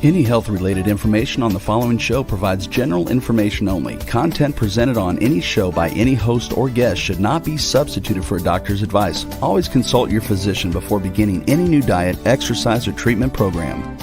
Any health-related information on the following show provides general information only. Content presented on any show by any host or guest should not be substituted for a doctor's advice. Always consult your physician before beginning any new diet, exercise, or treatment program.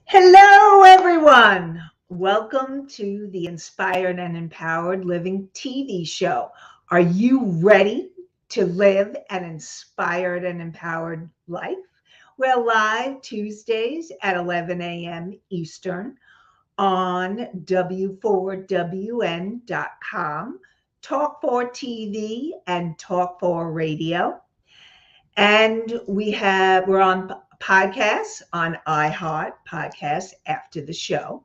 Hello, everyone. Welcome to the Inspired and Empowered Living TV show. Are you ready to live an inspired and empowered life? We're live Tuesdays at 11 a.m. Eastern on W4WN.com, Talk4 TV, and Talk4 Radio. And we're on podcasts on iHeart Podcasts after the show.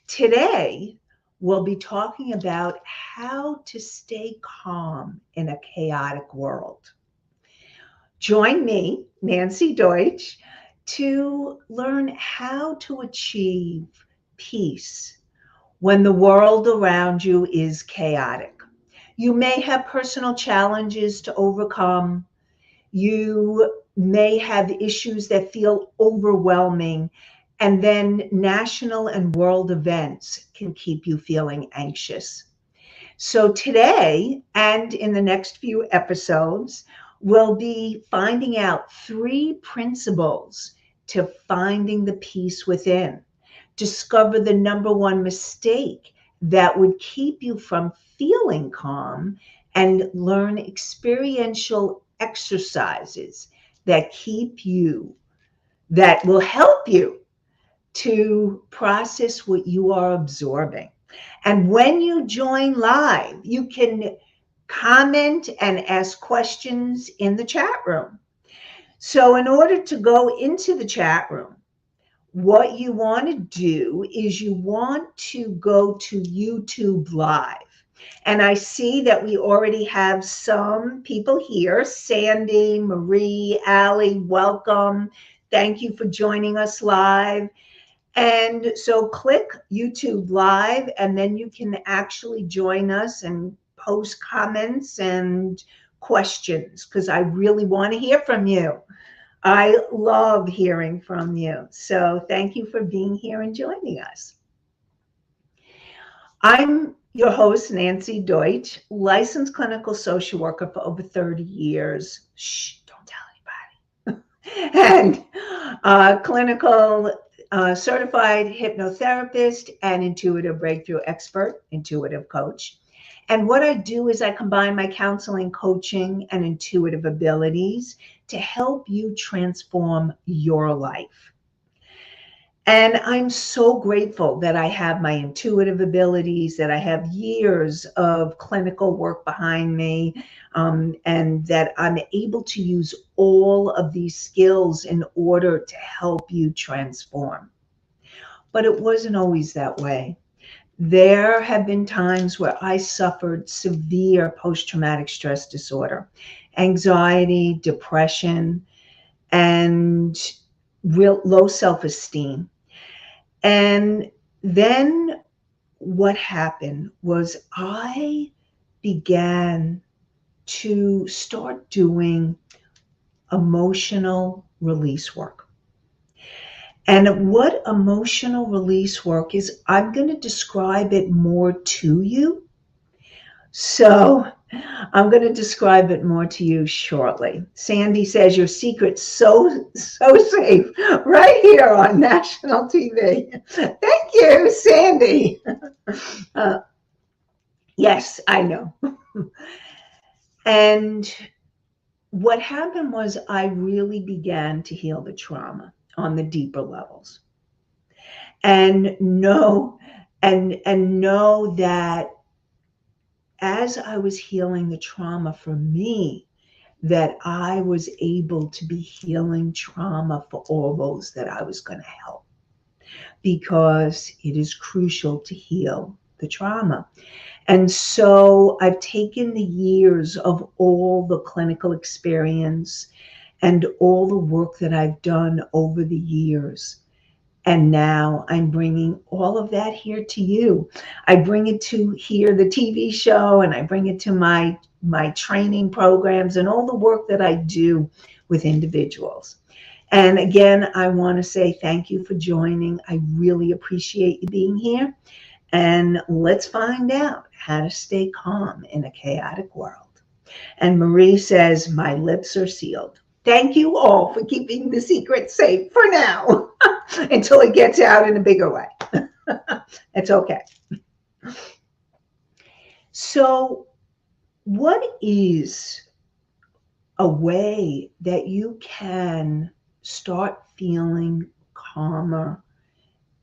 Today, we'll be talking about how to stay calm in a chaotic world. Join me, Nanci Deutsch, to learn how to achieve peace when the world around you is chaotic. You may have personal challenges to overcome. You may have issues that feel overwhelming, and then national and world events can keep you feeling anxious. So today, and in the next few episodes, we'll be finding out 3 principles to finding the peace within. Discover the number 1 mistake that would keep you from feeling calm, and learn experiential exercises that will help you to process what you are absorbing. And when you join live, you can comment and ask questions in the chat room. So in order to go into the chat room, what you want to do is you want to go to YouTube Live. And I see that we already have some people here. Sandy, Marie, Allie, welcome. Thank you for joining us live. And so click YouTube Live, and then you can actually join us and post comments and questions, because I really want to hear from you. I love hearing from you. So thank you for being here and joining us. I'm your host, Nanci Deutsch, licensed clinical social worker for over 30 years. Shh, don't tell anybody. And clinical certified hypnotherapist and intuitive breakthrough expert, intuitive coach. And what I do is I combine my counseling, coaching, and intuitive abilities to help you transform your life. And I'm so grateful that I have my intuitive abilities, that I have years of clinical work behind me, and that I'm able to use all of these skills in order to help you transform. But it wasn't always that way. There have been times where I suffered severe post-traumatic stress disorder, anxiety, depression, and real low self-esteem. And then what happened was I began to start doing emotional release work. And what emotional release work is, I'm going to describe it more to you. So I'm going to describe it more to you shortly. Sandy says your secret's so safe right here on national TV. Thank you, Sandy. Yes, I know. And what happened was I really began to heal the trauma on the deeper levels, and know that as I was healing the trauma for me, that I was able to be healing trauma for all those that I was going to help, because it is crucial to heal the trauma. And so I've taken the years of all the clinical experience and all the work that I've done over the years. And now I'm bringing all of that here to you. I bring it to here, the TV show, and I bring it to my training programs and all the work that I do with individuals. And again, I want to say thank you for joining. I really appreciate you being here. And let's find out how to stay calm in a chaotic world. And Marie says, my lips are sealed. Thank you all for keeping the secret safe for now until it gets out in a bigger way. It's okay. So, what is a way that you can start feeling calmer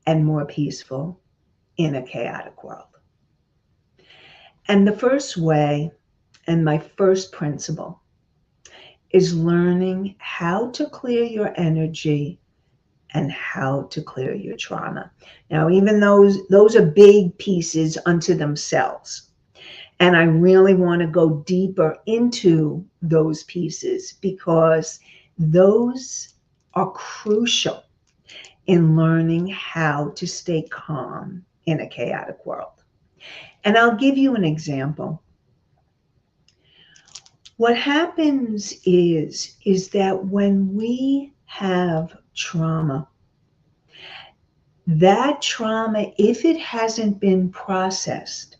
and more peaceful in a chaotic world? And the first way, and my first principle, is learning how to clear your energy and how to clear your trauma. Now, even those are big pieces unto themselves. And I really want to go deeper into those pieces because those are crucial in learning how to stay calm in a chaotic world. And I'll give you an example. What happens is that when we have trauma, that trauma, if it hasn't been processed,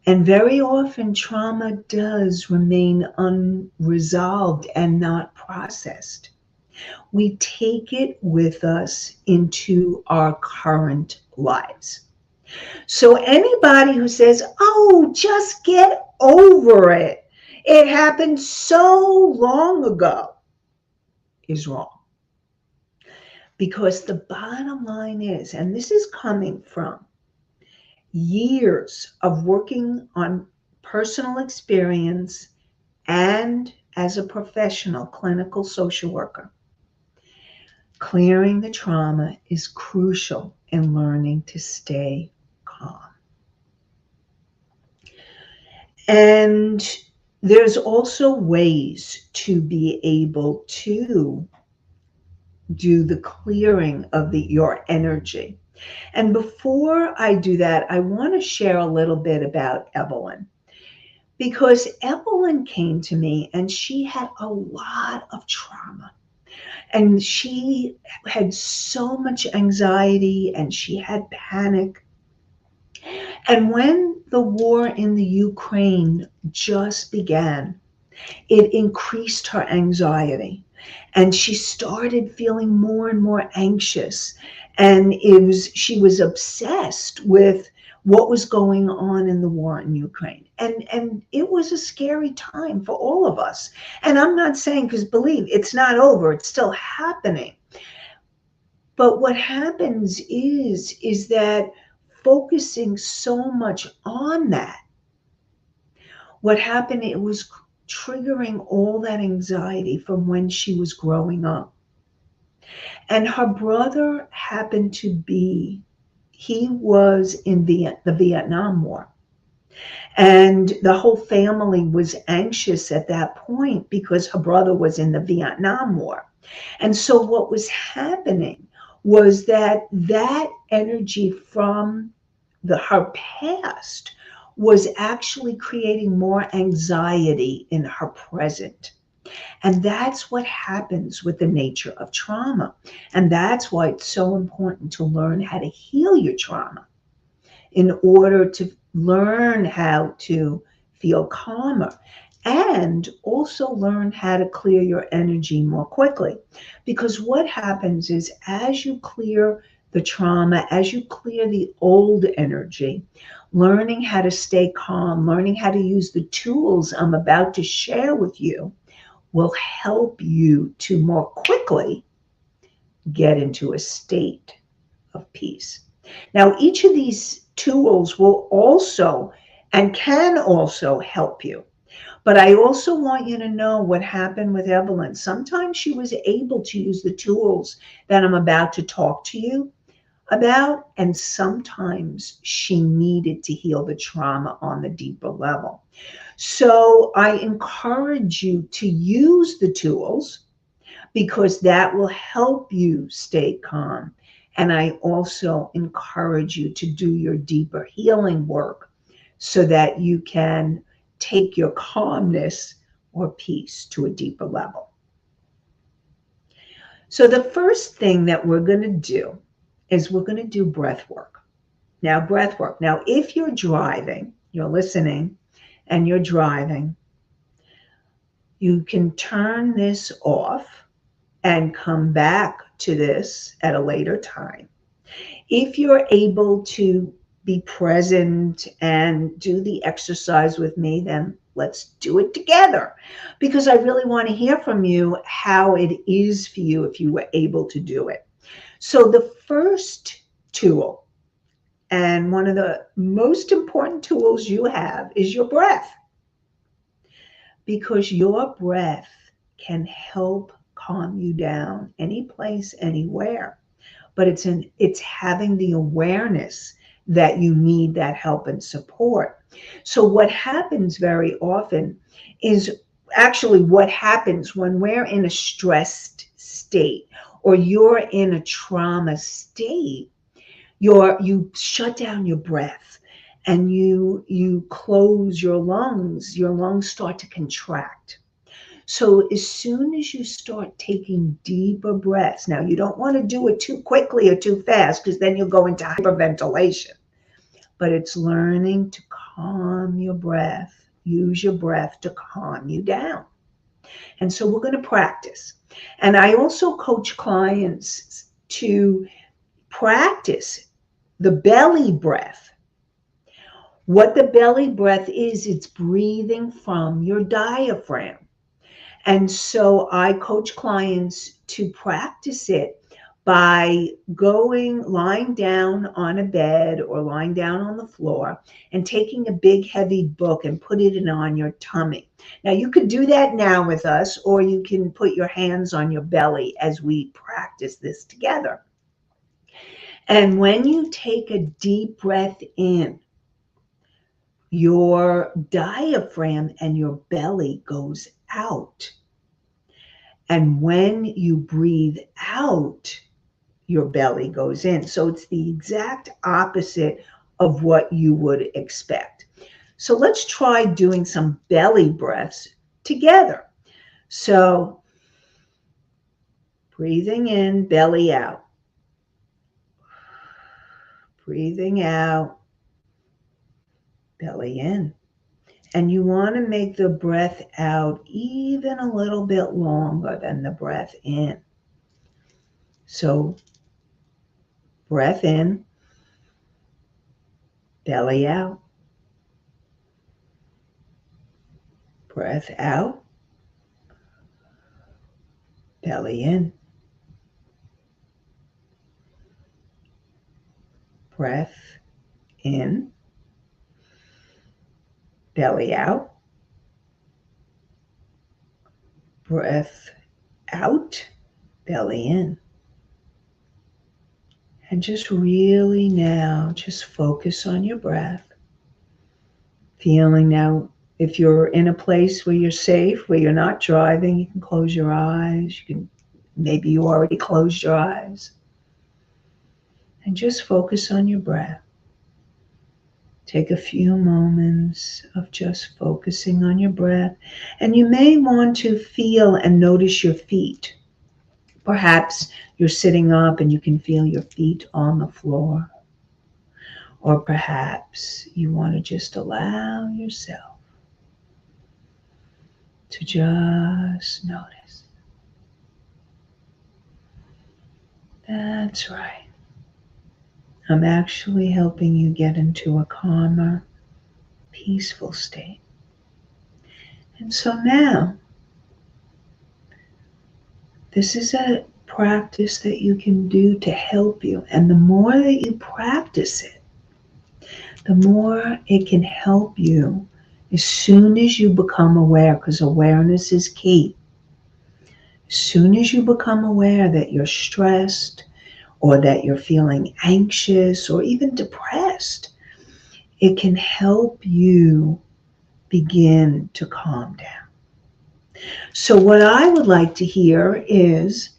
and very often trauma does remain unresolved and not processed, we take it with us into our current lives. So anybody who says, oh, just get over it, it happened so long ago, is wrong. Because the bottom line is, and this is coming from years of working on personal experience and as a professional clinical social worker, clearing the trauma is crucial in learning to stay calm. And there's also ways to be able to do the clearing of your energy. And before I do that, I want to share a little bit about Evelyn, because Evelyn came to me and she had a lot of trauma. And she had so much anxiety and she had panic. And when the war in the Ukraine just began, it increased her anxiety. And she started feeling more and more anxious. And she was obsessed with what was going on in the war in Ukraine. And it was a scary time for all of us. And I'm not saying, because believe, it's not over, it's still happening. But what happens is that focusing so much on that, what happened, it was triggering all that anxiety from when she was growing up. And her brother happened to be, he was in the Vietnam War. And the whole family was anxious at that point because her brother was in the Vietnam War. And so what was happening was that energy from her past was actually creating more anxiety in her present. And that's what happens with the nature of trauma. And that's why it's so important to learn how to heal your trauma in order to learn how to feel calmer and also learn how to clear your energy more quickly. Because what happens is as you clear the trauma, as you clear the old energy, learning how to stay calm, learning how to use the tools I'm about to share with you will help you to more quickly get into a state of peace. Now, each of these tools will also and can also help you. But I also want you to know what happened with Evelyn. Sometimes she was able to use the tools that I'm about to talk to you about, and sometimes she needed to heal the trauma on the deeper level. So I encourage you to use the tools because that will help you stay calm. And I also encourage you to do your deeper healing work so that you can take your calmness or peace to a deeper level. So the first thing that we're going to do is we're going to do breath work. Now, breath work. Now, if you're driving, you're listening and you're driving, you can turn this off and come back to this at a later time. If you're able to be present and do the exercise with me, then let's do it together, because I really want to hear from you how it is for you if you were able to do it. So the first tool, and one of the most important tools you have, is your breath, because your breath can help calm you down any place, anywhere. But it's having the awareness that you need that help and support. So what happens very often is actually what happens when we're in a stressed state or you're in a trauma state, you shut down your breath and you close your lungs start to contract. So as soon as you start taking deeper breaths, now you don't want to do it too quickly or too fast, because then you'll go into hyperventilation. But it's learning to calm your breath. Use your breath to calm you down. And so we're going to practice. And I also coach clients to practice the belly breath. What the belly breath is, it's breathing from your diaphragm. And so I coach clients to practice it by lying down on a bed or lying down on the floor and taking a big heavy book and put it on your tummy. Now you could do that now with us, or you can put your hands on your belly as we practice this together. And when you take a deep breath in, your diaphragm and your belly goes out. And when you breathe out, your belly goes in. So it's the exact opposite of what you would expect. So let's try doing some belly breaths together. So breathing in, belly out. Breathing out, belly in. And you want to make the breath out even a little bit longer than the breath in. So breath in, belly out. Breath out, belly in. Breath in, belly out. Breath out, belly in. And just really now, just focus on your breath. Feeling now, if you're in a place where you're safe, where you're not driving, you can close your eyes. Maybe you already closed your eyes. And just focus on your breath. Take a few moments of just focusing on your breath. And you may want to feel and notice your feet. Perhaps you're sitting up and you can feel your feet on the floor. Or perhaps you want to just allow yourself to just notice. That's right. I'm actually helping you get into a calmer, peaceful state. And so now, this is a practice that you can do to help you. And the more that you practice it, the more it can help you as soon as you become aware, because awareness is key. As soon as you become aware that you're stressed or that you're feeling anxious or even depressed, it can help you begin to calm down. So what I would like to hear is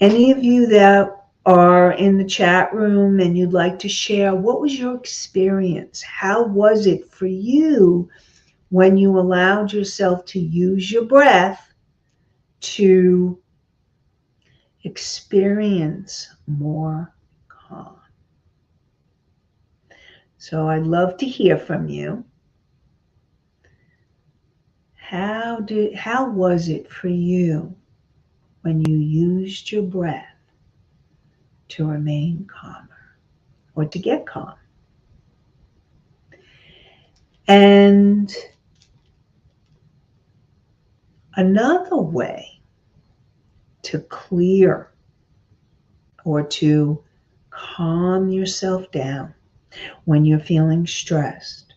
any of you that are in the chat room and you'd like to share, what was your experience? How was it for you when you allowed yourself to use your breath to experience more calm? So I'd love to hear from you. How was it for you when you used your breath to remain calmer or to get calm? And another way to clear or to calm yourself down when you're feeling stressed,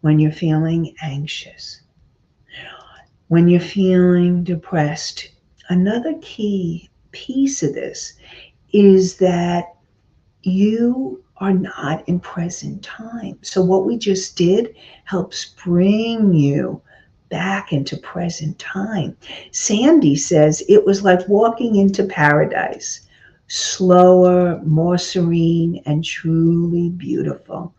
when you're feeling anxious, when you're feeling depressed, another key piece of this is that you are not in present time. So what we just did helps bring you back into present time. Sandy says it was like walking into paradise, slower, more serene, and truly beautiful.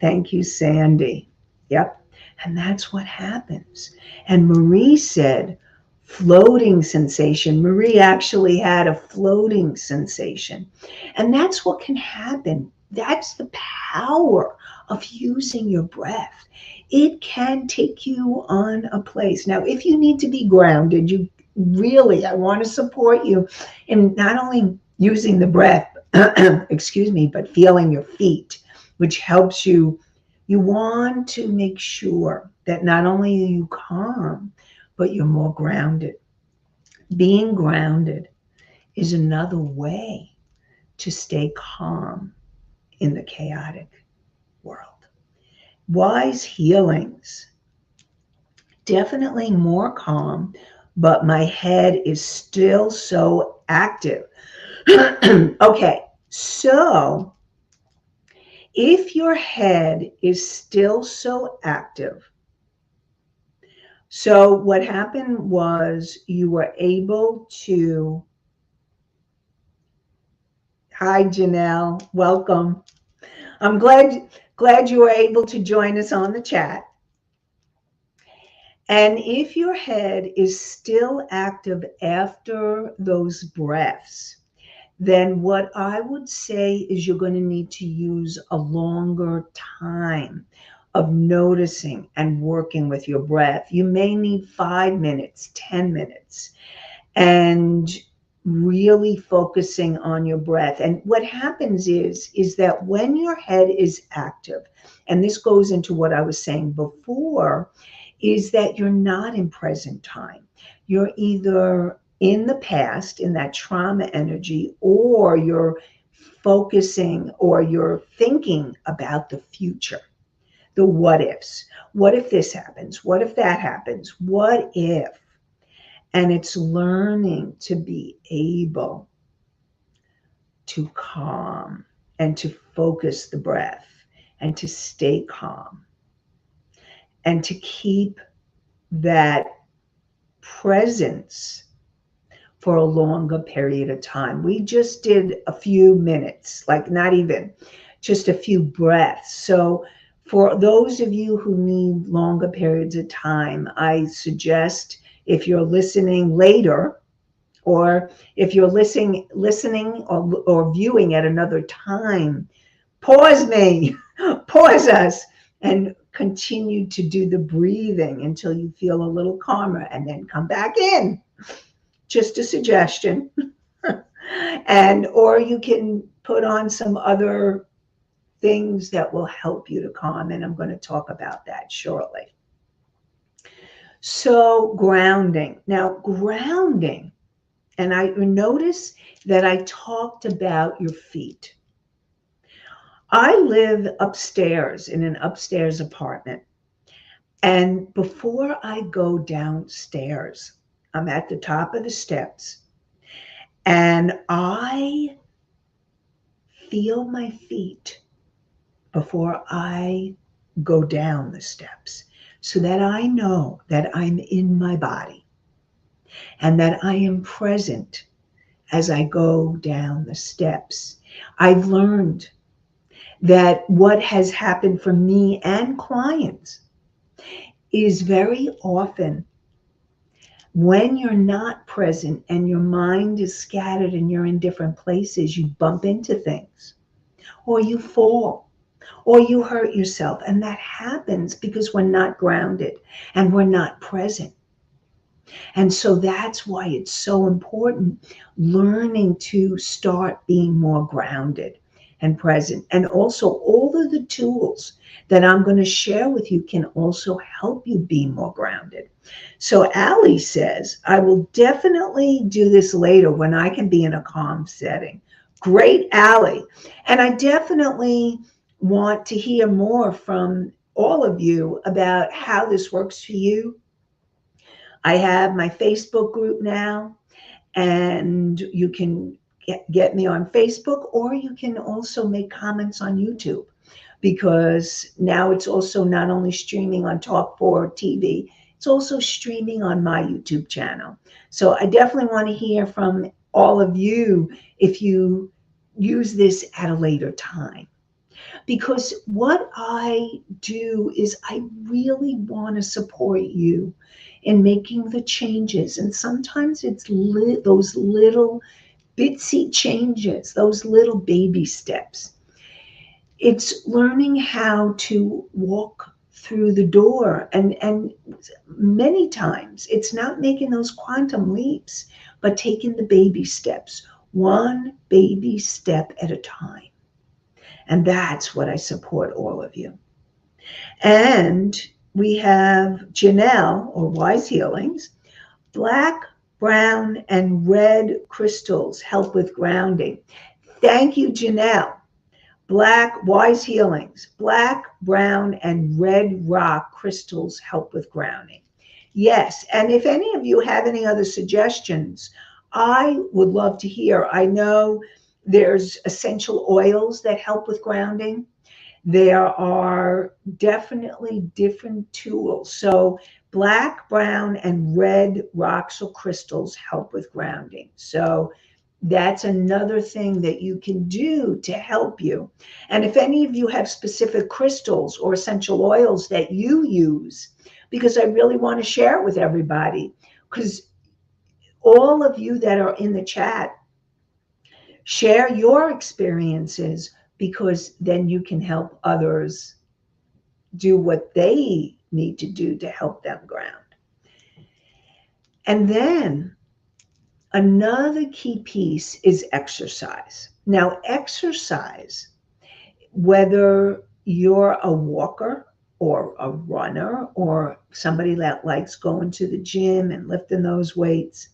Thank you, Sandy. Yep. And that's what happens. And Marie said, floating sensation. Marie actually had a floating sensation. And that's what can happen. That's the power of using your breath. It can take you on a place. Now, if you need to be grounded, I want to support you in not only using the breath, excuse me, but feeling your feet, which helps you. You want to make sure that not only are you calm, but you're more grounded. Being grounded is another way to stay calm in the chaotic world. Wise healings. Definitely more calm, but my head is still so active. Okay, so if your head is still so active, so what happened was you were able to, hi Janelle, welcome. I'm glad you were able to join us on the chat. And if your head is still active after those breaths, then what I would say is you're going to need to use a longer time of noticing and working with your breath. You may need 5 minutes, 10 minutes, and really focusing on your breath. And what happens is that when your head is active, and this goes into what I was saying before, is that you're not in present time. You're either in the past, in that trauma energy, or you're focusing or you're thinking about the future, the what ifs. What if this happens? What if that happens? What if? And it's learning to be able to calm and to focus the breath and to stay calm and to keep that presence for a longer period of time. We just did a few minutes, like not even, just a few breaths. So for those of you who need longer periods of time, I suggest if you're listening later, or if you're listening or viewing at another time, pause me, pause us, and continue to do the breathing until you feel a little calmer, and then come back in. Just a suggestion. Or you can put on some other things that will help you to calm, and I'm going to talk about that shortly. So grounding. Now, grounding, and I notice that I talked about your feet. I live upstairs in an upstairs apartment. And before I go downstairs, I'm at the top of the steps and I feel my feet before I go down the steps so that I know that I'm in my body and that I am present as I go down the steps. I've learned that what has happened for me and clients is very often when you're not present and your mind is scattered and you're in different places, you bump into things or you fall or you hurt yourself. And that happens because we're not grounded and we're not present. And so that's why it's so important learning to start being more grounded and present. And also, all of the tools that I'm going to share with you can also help you be more grounded. So, Allie says, I will definitely do this later when I can be in a calm setting. Great, Allie. And I definitely want to hear more from all of you about how this works for you. I have my Facebook group now, and you can get me on Facebook, or you can also make comments on YouTube because now it's also not only streaming on Talk 4 TV, it's also streaming on my YouTube channel. So I definitely want to hear from all of you if you use this at a later time. Because what I do is I really want to support you in making the changes. And sometimes it's those little bitsy changes, those little baby steps. It's learning how to walk through the door. And many times it's not making those quantum leaps, but taking the baby steps, one baby step at a time. And that's what I support all of you. And we have Janelle, or Wise Healings. Black, brown, and red crystals help with grounding. Thank you, Janelle. Black, Wise Healings. Black, brown, and red rock crystals help with grounding. Yes, and if any of you have any other suggestions, I would love to hear. I know there's essential oils that help with grounding. There are definitely different tools. So black, brown, and red rocks or crystals help with grounding. So that's another thing that you can do to help you. And if any of you have specific crystals or essential oils that you use, because I really want to share it with everybody, because all of you that are in the chat, share your experiences, because then you can help others do what they need to do to help them ground. And then another key piece is exercise. Now, exercise, whether you're a walker or a runner or somebody that likes going to the gym and lifting those weights,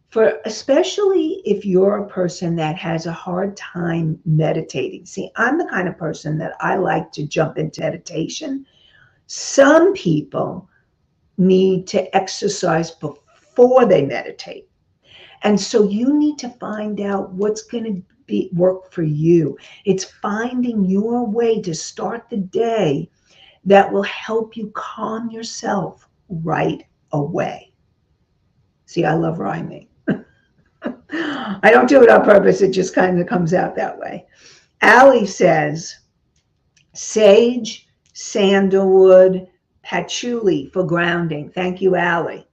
for especially if you're a person that has a hard time meditating. See, I'm the kind of person that I like to jump into meditation. Some people need to exercise before they meditate. And so you need to find out what's going to work for you. It's finding your way to start the day that will help you calm yourself right away. See, I love rhyming. I don't do it on purpose. It just kind of comes out that way. Allie says, sage, sandalwood, patchouli for grounding. Thank you, Allie.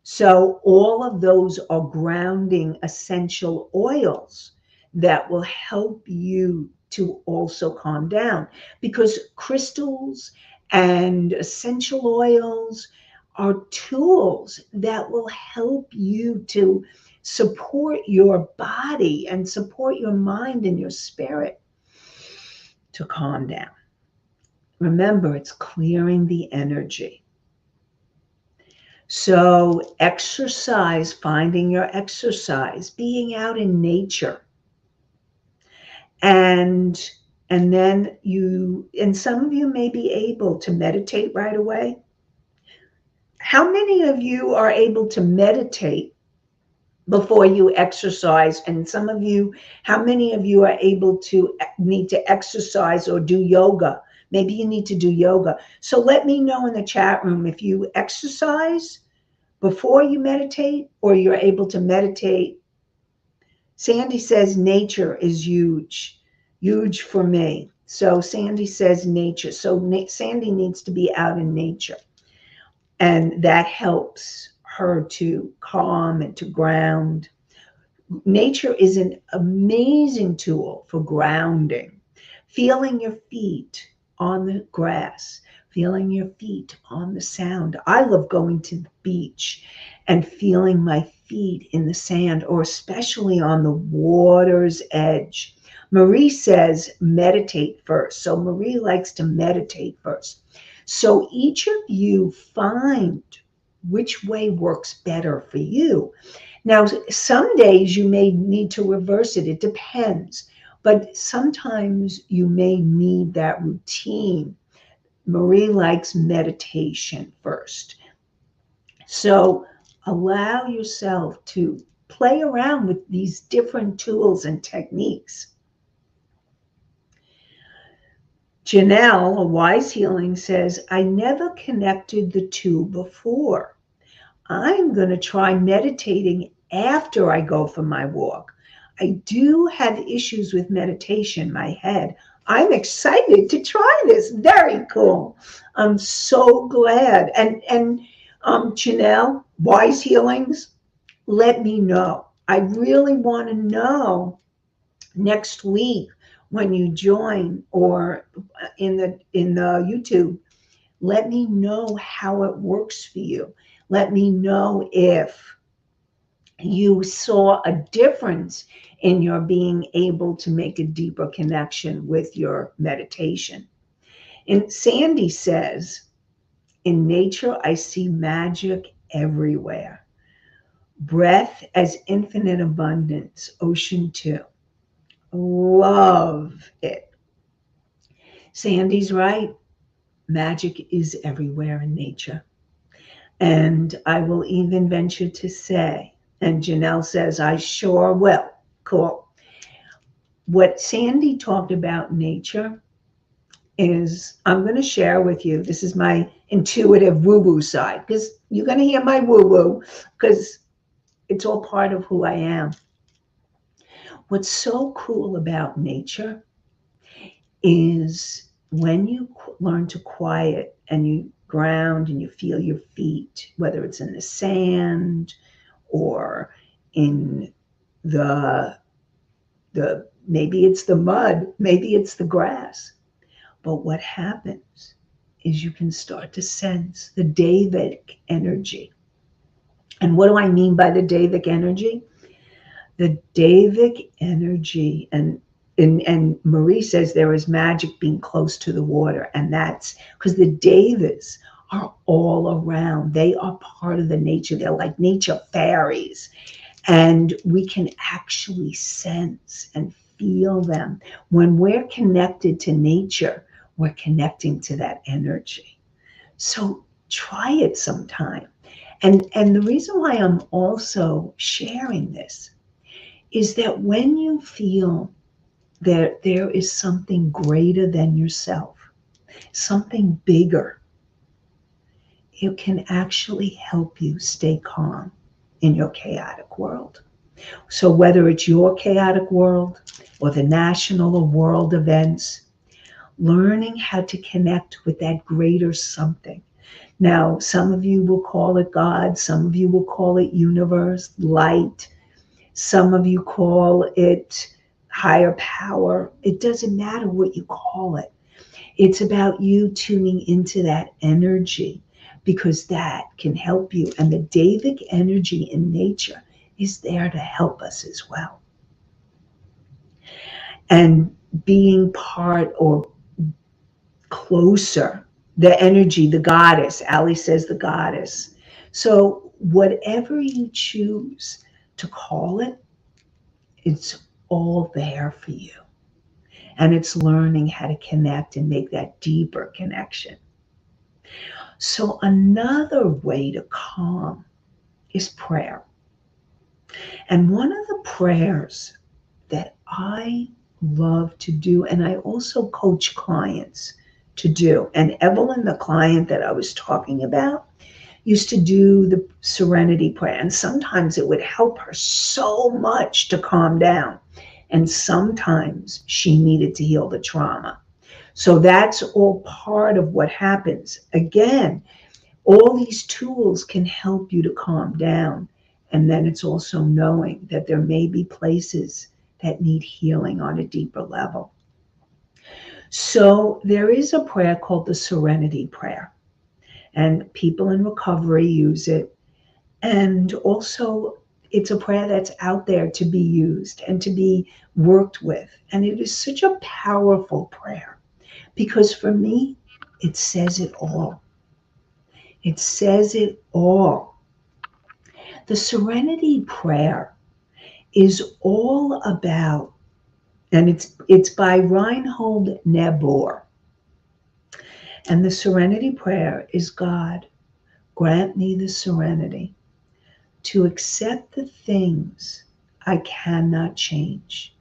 So all of those are grounding essential oils that will help you to also calm down, because crystals and essential oils are tools that will help you to support your body and support your mind and your spirit to calm down. Remember, it's clearing the energy. So exercise, finding your exercise, being out in nature, and And then and some of you may be able to meditate right away. How many of you are able to meditate before you exercise? And some of you, how many of you are able to need to exercise or do yoga? Maybe you need to do yoga. So let me know in the chat room if you exercise before you meditate or you're able to meditate. Sandy says nature is huge for me. So Sandy says nature. So Sandy needs to be out in nature. And that helps her to calm and to ground. Nature is an amazing tool for grounding. Feeling your feet on the grass, feeling your feet on the sand. I love going to the beach and feeling my feet in the sand, or especially on the water's edge. Marie says meditate first. So Marie likes to meditate first. So each of you find which way works better for you. Now, some days you may need to reverse it. It depends. But sometimes you may need that routine. Marie likes meditation first. So allow yourself to play around with these different tools and techniques. Janelle, a Wise Healing, says, I never connected the two before. I'm going to try meditating after I go for my walk. I do have issues with meditation, my head. I'm excited to try this. Very cool. I'm so glad. And Janelle, Wise Healings, let me know. I really want to know next week when you join, or in the YouTube. Let me know how it works for you. Let me know if you saw a difference in your being able to make a deeper connection with your meditation. And Sandy says, in nature, I see magic everywhere. Breath as infinite abundance, ocean too. Love it. Sandy's right. Magic is everywhere in nature. And I will even venture to say, and Janelle says, I sure will. Cool. What Sandy talked about nature is, I'm going to share with you, this is my intuitive woo-woo side, because you're going to hear my woo-woo, because it's all part of who I am. What's so cool about nature is when you learn to quiet and you ground and you feel your feet, whether it's in the sand or in the maybe it's the mud, maybe it's the grass. But what happens is you can start to sense the Davidic energy. And what do I mean by the Davidic energy? The Davidic energy, and Marie says there is magic being close to the water, and that's because the Davids are all around. They are part of the nature. They're like nature fairies, and we can actually sense and feel them. When we're connected to nature, we're connecting to that energy. So try it sometime. And the reason why I'm also sharing this is that when you feel that there is something greater than yourself, something bigger, it can actually help you stay calm in your chaotic world. So whether it's your chaotic world or the national or world events, learning how to connect with that greater something. Now, some of you will call it God, some of you will call it universe, light, some of you call it higher power. It doesn't matter what you call it. It's about you tuning into that energy, because that can help you. And the Davidic energy in nature is there to help us as well. And being part or closer, the energy, the goddess, Ali says the goddess. So whatever you choose to call it, it's all there for you. And it's learning how to connect and make that deeper connection. So another way to calm is prayer. And one of the prayers that I love to do, and I also coach clients to do, and Evelyn, the client that I was talking about, used to do the serenity prayer. And sometimes it would help her so much to calm down. And sometimes she needed to heal the trauma. So that's all part of what happens. Again, all these tools can help you to calm down. And then it's also knowing that there may be places that need healing on a deeper level. So there is a prayer called the Serenity Prayer, and people in recovery use it. And also, it's a prayer that's out there to be used and to be worked with. And it is such a powerful prayer because for me, it says it all. It says it all. The Serenity Prayer is all about, and it's by Reinhold Niebuhr. And the Serenity Prayer is, God, grant me the serenity to accept the things I cannot change,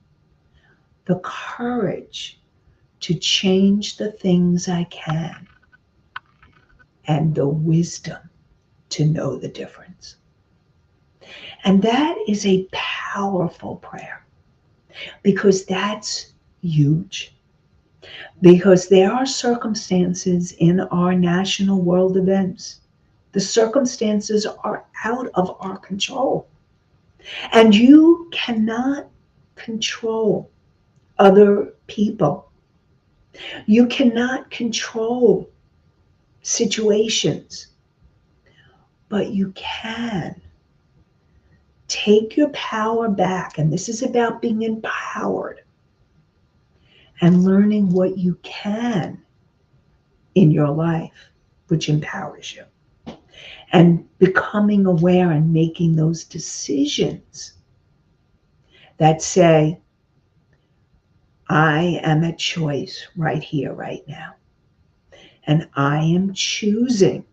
the courage to change the things I can, and the wisdom to know the difference. And that is a powerful prayer because that's huge. Because there are circumstances in our national world events. The circumstances are out of our control. And you cannot control other people. You cannot control situations. But you can take your power back. And this is about being empowered and learning what you can in your life, which empowers you. And becoming aware and making those decisions that say, I am a choice right here, right now. And I'm choosing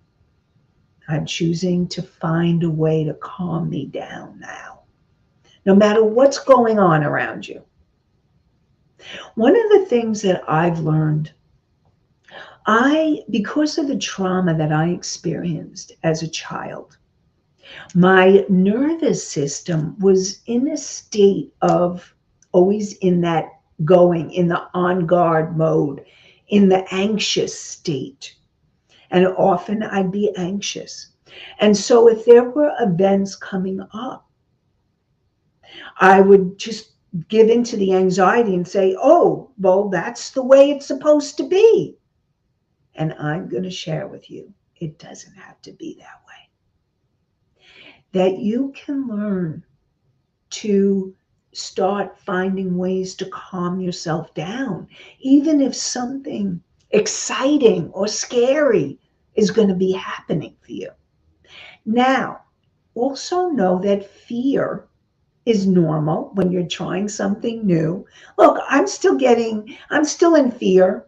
to find a way to calm me down now, no matter what's going on around you. One of the things that I've learned, because of the trauma that I experienced as a child, my nervous system was in a state of always in that going, in the on guard mode, in the anxious state. And often I'd be anxious. And so if there were events coming up, I would just give into the anxiety and say, oh, well, that's the way it's supposed to be. And I'm going to share with you, it doesn't have to be that way. That you can learn to start finding ways to calm yourself down, even if something exciting or scary is going to be happening for you. Now, also know that fear is normal when you're trying something new. Look, I'm still in fear,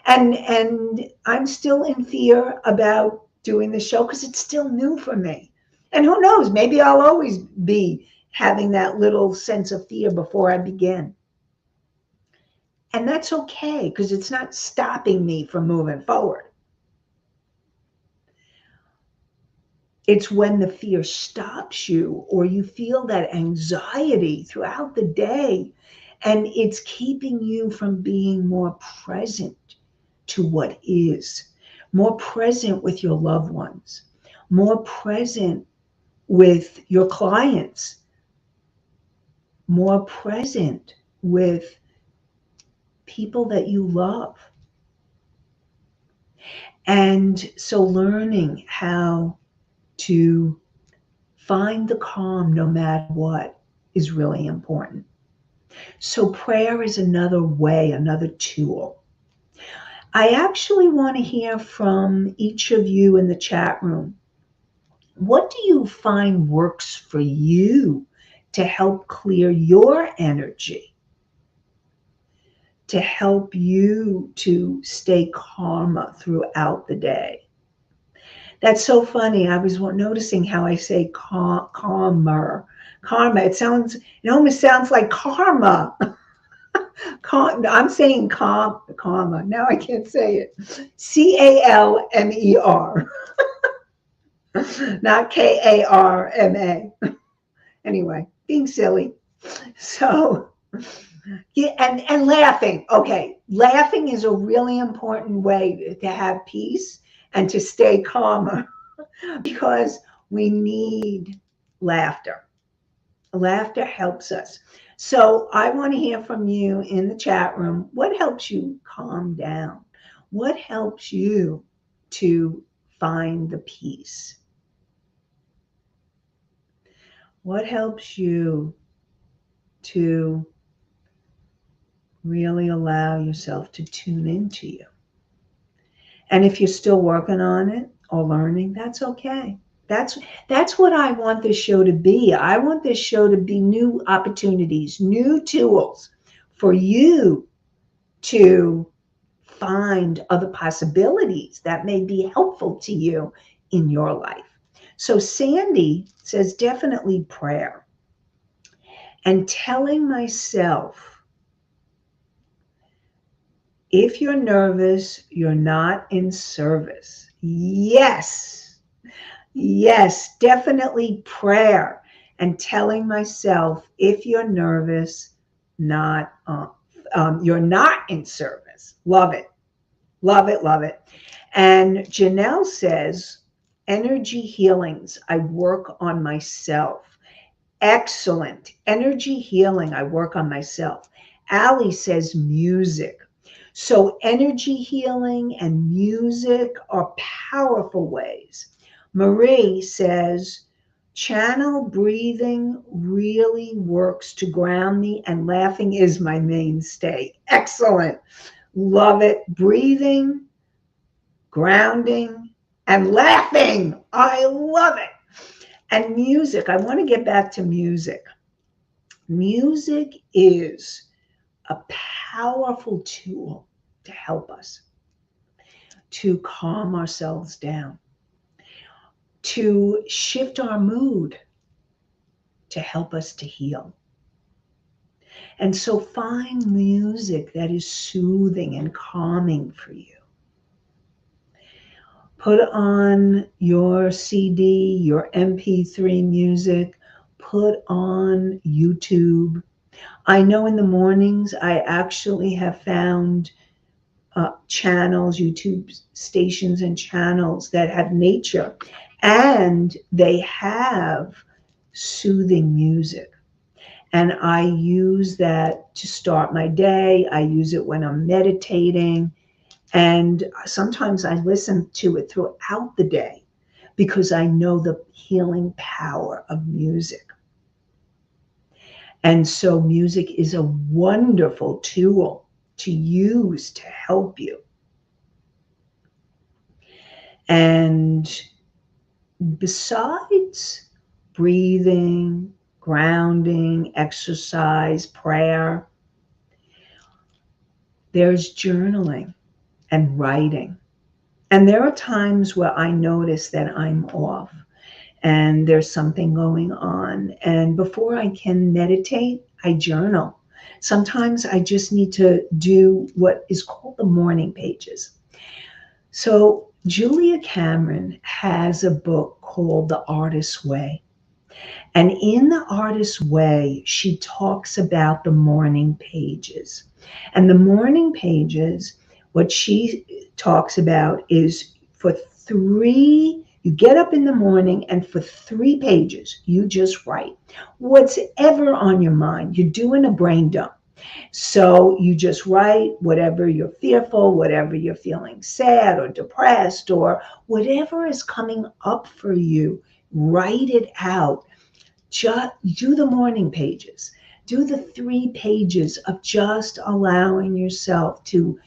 and I'm still in fear about doing the show because it's still new for me. And who knows, maybe I'll always be having that little sense of fear before I begin. And that's okay because it's not stopping me from moving forward. It's when the fear stops you or you feel that anxiety throughout the day and it's keeping you from being more present to what is, more present with your loved ones, more present with your clients, more present with people that you love. And so learning how to find the calm no matter what is really important. So prayer is another way, another tool. I actually want to hear from each of you in the chat room. What do you find works for you to help clear your energy? to help you to stay calmer throughout the day. That's so funny. I was noticing how I say calmer. Karma. It almost sounds like karma. I'm saying karma. Now I can't say it. CALMER, not KARMA. Anyway, being silly. So, yeah, and laughing. Okay, laughing is a really important way to have peace and to stay calmer because we need laughter. Laughter helps us. So I want to hear from you in the chat room. What helps you calm down? What helps you to find the peace? What helps you to really allow yourself to tune into you? And if you're still working on it or learning, that's okay. That's what I want this show to be. I want this show to be new opportunities, new tools for you to find other possibilities that may be helpful to you in your life. So Sandy says definitely prayer and telling myself, if you're nervous, you're not in service. Yes, definitely prayer and telling myself, if you're nervous, you're not in service. Love it. And Janelle says, energy healings, I work on myself. Excellent. Energy healing, I work on myself. Allie says music. So energy healing and music are powerful ways. Marie says, channel breathing really works to ground me, and laughing is my mainstay. Excellent. Love it. Breathing, grounding, and laughing. I love it. And music. I want to get back to music. Music is a powerful tool to help us to calm ourselves down, to shift our mood, to help us to heal. And so find music that is soothing and calming for you. Put on your CD, your MP3 music, put on YouTube. I know in the mornings I actually have found channels, YouTube stations and channels that have nature, and they have soothing music. And I use that to start my day. I use it when I'm meditating. And sometimes I listen to it throughout the day because I know the healing power of music. And so music is a wonderful tool to use to help you. And besides breathing, grounding, exercise, prayer, there's journaling and writing. And there are times where I notice that I'm off and there's something going on. And before I can meditate, I journal. Sometimes I just need to do what is called the morning pages. So Julia Cameron has a book called The Artist's Way. And in The Artist's Way, she talks about the morning pages. And the morning pages, what she talks about is you get up in the morning and for 3 pages, you just write what's ever on your mind. You're doing a brain dump. So you just write whatever you're fearful, whatever you're feeling sad or depressed, or whatever is coming up for you, write it out. Just do the morning pages. Do the 3 pages of just allowing yourself to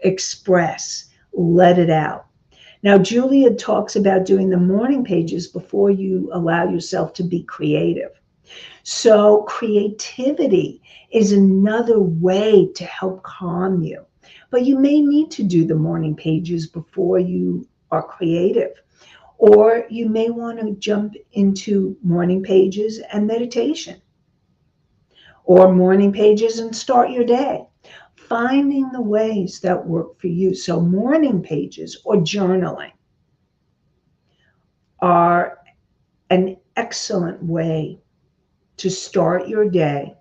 express, let it out. Now, Julia talks about doing the morning pages before you allow yourself to be creative. So creativity is another way to help calm you. But you may need to do the morning pages before you are creative. Or you may want to jump into morning pages and meditation, or morning pages and start your day. Finding the ways that work for you. So morning pages or journaling are an excellent way to start your day,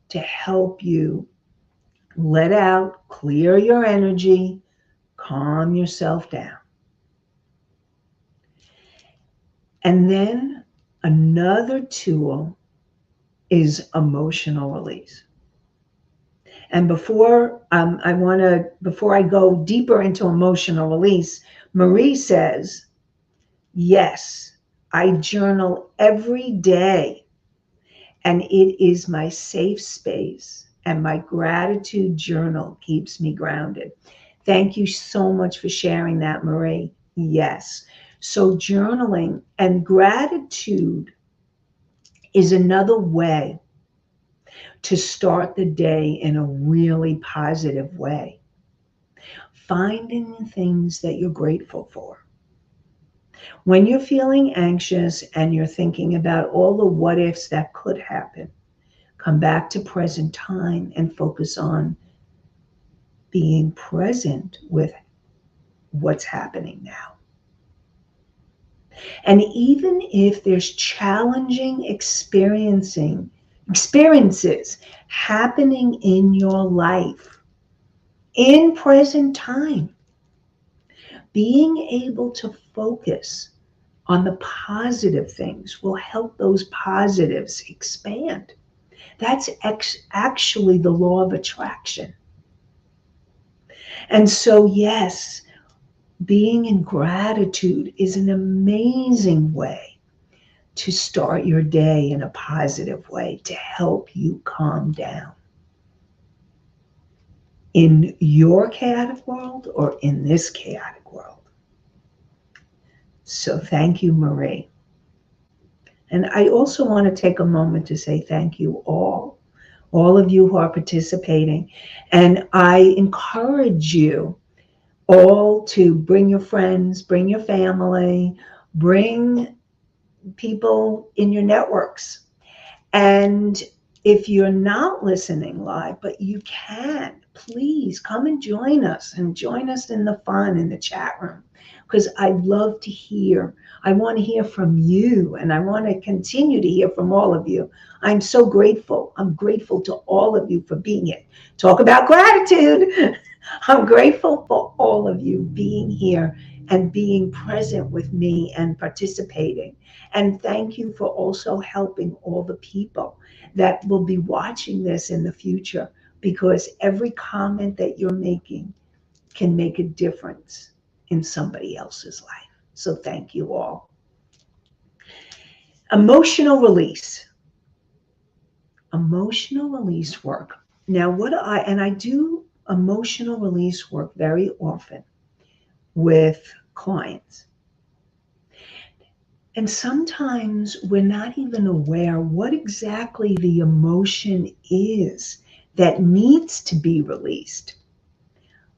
to help you let out, clear your energy, calm yourself down. And then another tool is emotional release. And before I go deeper into emotional release, Marie says, yes, I journal every day, and it is my safe space, and my gratitude journal keeps me grounded. Thank you so much for sharing that, Marie. Yes. So journaling and gratitude is another way to start the day in a really positive way. Finding the things that you're grateful for. When you're feeling anxious and you're thinking about all the what ifs that could happen, come back to present time and focus on being present with what's happening now. And even if there's challenging experiences happening in your life in present time, being able to focus on the positive things will help those positives expand. That's actually the law of attraction. And so, yes, being in gratitude is an amazing way to start your day in a positive way to help you calm down in your chaotic world or in this chaotic world. So thank you, Marie. And I also want to take a moment to say thank you all of you who are participating. And I encourage you all to bring your friends, bring your family, bring people in your networks. And if you're not listening live, but you can, please come and join us in the fun in the chat room, because I'd love to hear. I want to hear from you, and I want to continue to hear from all of you. I'm so grateful. I'm grateful to all of you for being here. Talk about gratitude. I'm grateful for all of you being here and being present with me and participating. And thank you for also helping all the people that will be watching this in the future, because every comment that you're making can make a difference in somebody else's life. So thank you all. Emotional release. Emotional release work. Now, I do emotional release work very often with clients. And sometimes we're not even aware what exactly the emotion is that needs to be released.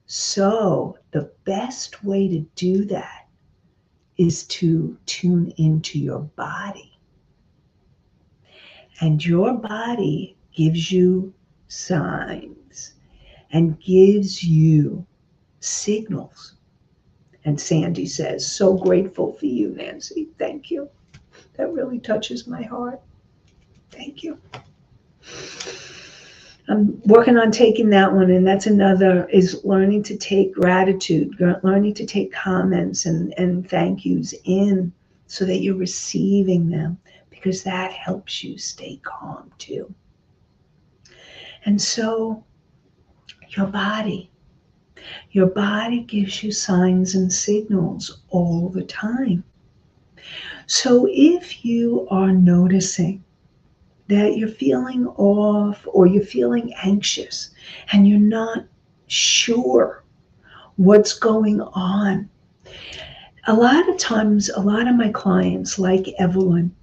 So the best way to do that is to tune into your body. And your body gives you signs and gives you signals. And Sandy says, so grateful for you, Nanci. Thank you. That really touches my heart. Thank you. I'm working on taking that one, and that's another, is learning to take gratitude, learning to take comments and thank yous in so that you're receiving them, because that helps you stay calm too. And so your body gives you signs and signals all the time. So if you are noticing that you're feeling off or you're feeling anxious and you're not sure what's going on, a lot of times, a lot of my clients, like Evelyn,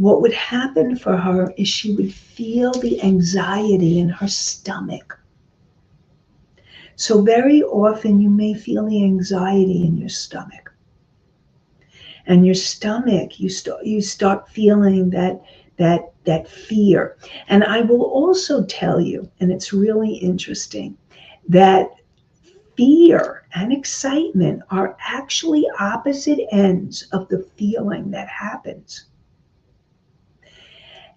what would happen for her is she would feel the anxiety in her stomach. So very often you may feel the anxiety in your stomach. And your stomach, you start feeling that fear. And I will also tell you, and it's really interesting, that fear and excitement are actually opposite ends of the feeling that happens.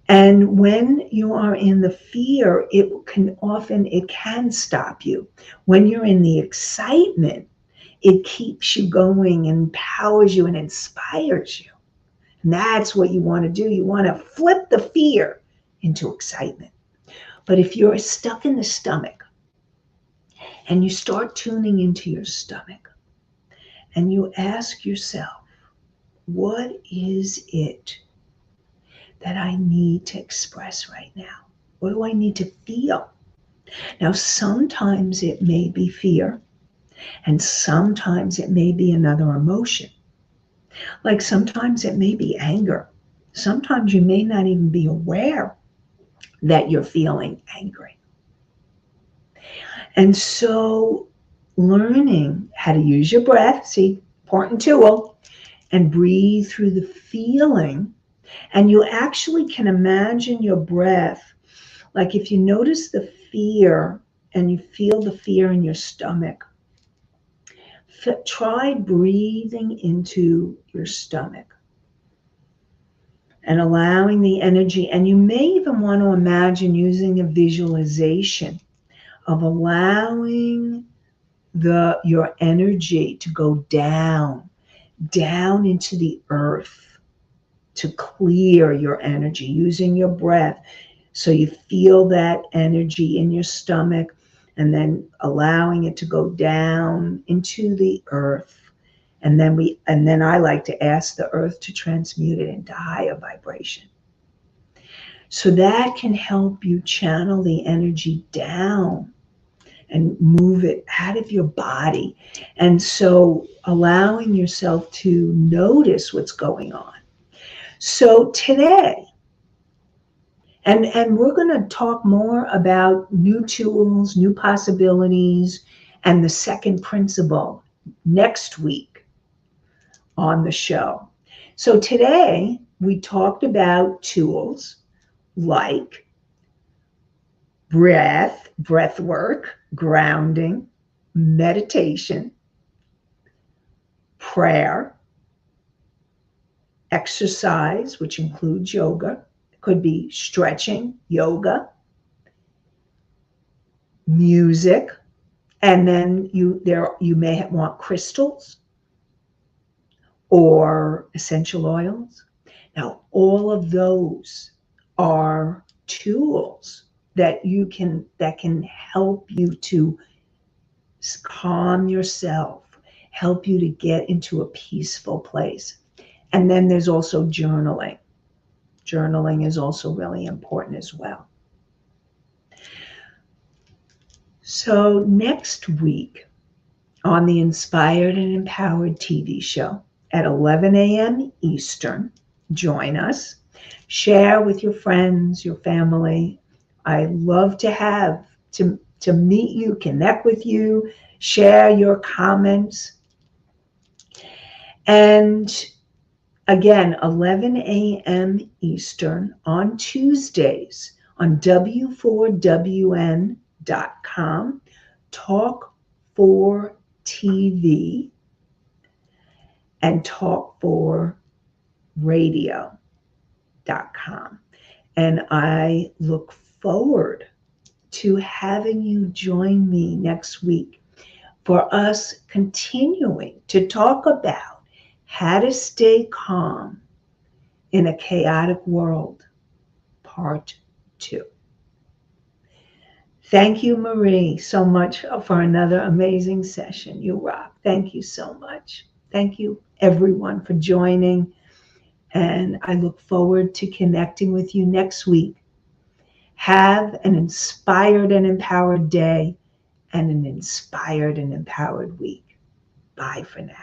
And when you are in the fear, it can stop you. When you're in the excitement, it keeps you going, empowers you, and inspires you. And that's what you want to do. You want to flip the fear into excitement. But if you're stuck in the stomach and you start tuning into your stomach and you ask yourself, what is it that I need to express right now? What do I need to feel? Now, sometimes it may be fear, and sometimes it may be another emotion. Like sometimes it may be anger. Sometimes you may not even be aware that you're feeling angry. And so learning how to use your breath, see, important tool, and breathe through the feeling. And you actually can imagine your breath, like if you notice the fear and you feel the fear in your stomach, try breathing into your stomach and allowing the energy. And you may even want to imagine using a visualization of allowing your energy to go down into the earth, to clear your energy using your breath. So you feel that energy in your stomach and then allowing it to go down into the earth. And then I like to ask the earth to transmute it into higher vibration. So that can help you channel the energy down and move it out of your body. And so allowing yourself to notice what's going on. So today, and we're going to talk more about new tools, new possibilities, and the second principle next week on the show. So today we talked about tools like breath work, grounding, meditation, prayer, exercise, which includes yoga. It could be stretching, yoga, music, and then you may want crystals or essential oils. Now, all of those are tools that can help you to calm yourself, help you to get into a peaceful place. And then there's also journaling. Journaling is also really important as well. So next week on the Inspired and Empowered TV show at 11 a.m. Eastern, join us. Share with your friends, your family. I love to meet you, connect with you, share your comments. And again, 11 a.m. Eastern on Tuesdays on W4WN.com, Talk for TV, and Talk for Radio.com. And I look forward to having you join me next week for us continuing to talk about how to stay calm in a chaotic world, part 2. Thank you, Marie, so much for another amazing session. You rock. Thank you so much. Thank you, everyone, for joining. And I look forward to connecting with you next week. Have an inspired and empowered day and an inspired and empowered week. Bye for now.